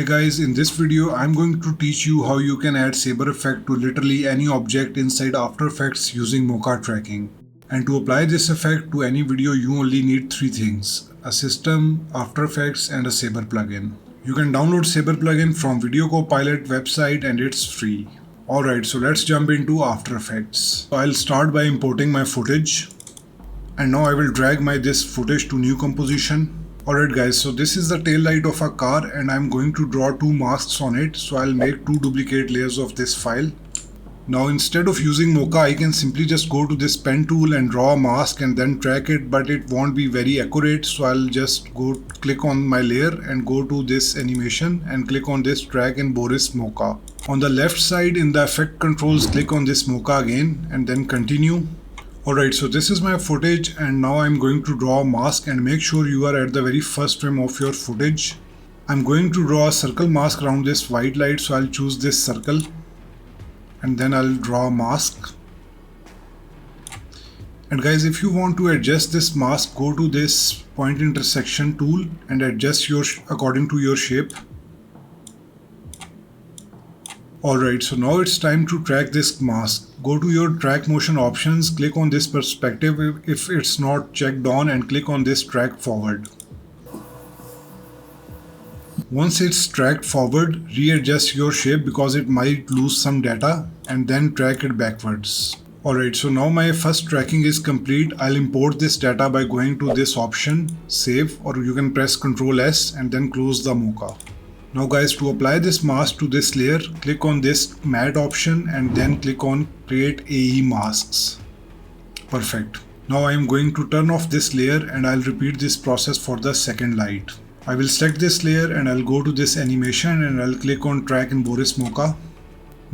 Hey guys, in this video I'm going to teach you how you can add Saber effect to literally any object inside After Effects using Mocha tracking. And to apply this effect to any video you only need three things: a system, After Effects and a Saber plugin. You can download Saber plugin from Video Copilot website and it's free. Alright, so let's jump into After Effects. So I'll start by importing my footage. And now I will drag this footage to new composition. Alright guys, so this is the tail light of a car and I'm going to draw two masks on it, so I'll make two duplicate layers of this file. Now instead of using Mocha, I can simply just go to this pen tool and draw a mask and then track it, but it won't be very accurate, so I'll just click on my layer and go to this animation and click on this drag in Boris Mocha. On the left side in the effect controls, click on this Mocha again and then continue. Alright, so this is my footage and now I'm going to draw a mask, and make sure you are at the very first frame of your footage. I'm going to draw a circle mask around this white light, so I'll choose this circle and then I'll draw a mask. And guys, if you want to adjust this mask, go to this point intersection tool and adjust according to your shape. Alright, so now it's time to track this mask. Go to your track motion options, click on this perspective if it's not checked on, and click on this track forward. Once it's tracked forward, readjust your shape because it might lose some data, and then track it backwards. Alright, so now my first tracking is complete. I'll import this data by going to this option, save, or you can press Ctrl S and then close the Mocha. Now guys, to apply this mask to this layer, click on this matte option and then click on create AE masks. Perfect. Now I am going to turn off this layer and I'll repeat this process for the second light. I will select this layer and I'll go to this animation and I'll click on track in Boris Mocha.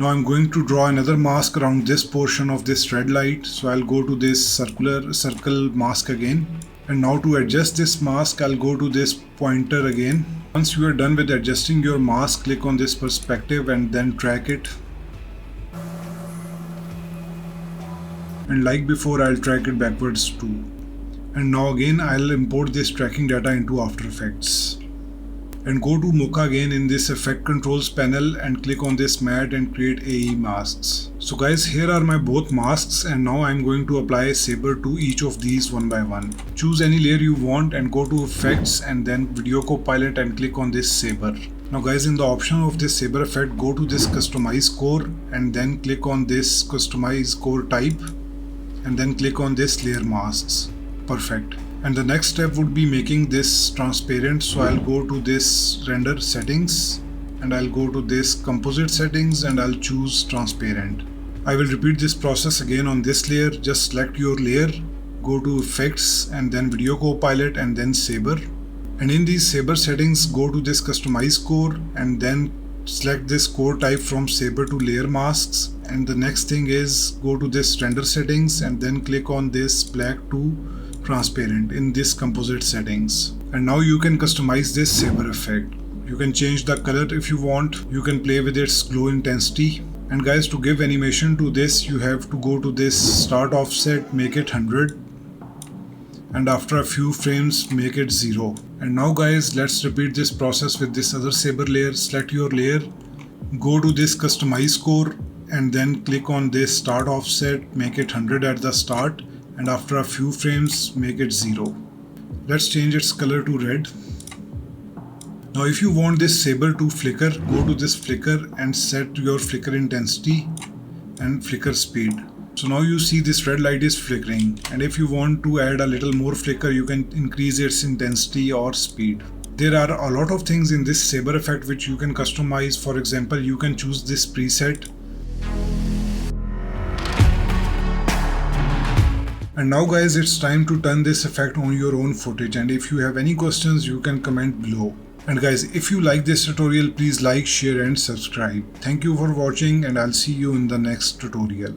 Now I'm going to draw another mask around this portion of this red light, so I'll go to this circle mask again. And now to adjust this mask, I'll go to this pointer again. Once you are done with adjusting your mask, click on this perspective and then track it. And like before, I'll track it backwards too. And now again, I'll import this tracking data into After Effects. And go to Mocha again in this effect controls panel and click on this matte and create AE masks. So guys, here are my both masks, and now I'm going to apply Saber to each of these one by one. Choose any layer you want and go to effects and then Video Copilot and click on this Saber. Now guys, in the option of this Saber effect, go to this customize core and then click on this customize core type and then click on this layer masks. Perfect. And the next step would be making this transparent, so I'll go to this render settings and I'll go to this composite settings and I'll choose transparent. I will repeat this process again on this layer. Just select your layer, go to effects and then Video Copilot and then Saber. And in these Saber settings, go to this customize core and then select this core type from Saber to layer masks. And the next thing is go to this render settings and then click on this black to transparent in this composite settings. And now you can customize this Saber effect. You can change the color if you want. You can play with its glow intensity. And guys, to give animation to this, you have to go to this start offset, make it 100. And after a few frames, make it 0. And now guys, let's repeat this process with this other Saber layer. Select your layer, go to this customize core and then click on this start offset, make it 100 at the start. And after a few frames, make it 0. Let's change its color to red. Now if you want this Saber to flicker, go to this flicker and set your flicker intensity and flicker speed. So now you see this red light is flickering, and if you want to add a little more flicker, you can increase its intensity or speed. There are a lot of things in this Saber effect which you can customize. For example, you can choose this preset. And now guys, it's time to turn this effect on your own footage, and if you have any questions, you can comment below. And guys, if you like this tutorial, please like, share and subscribe. Thank you for watching and I'll see you in the next tutorial.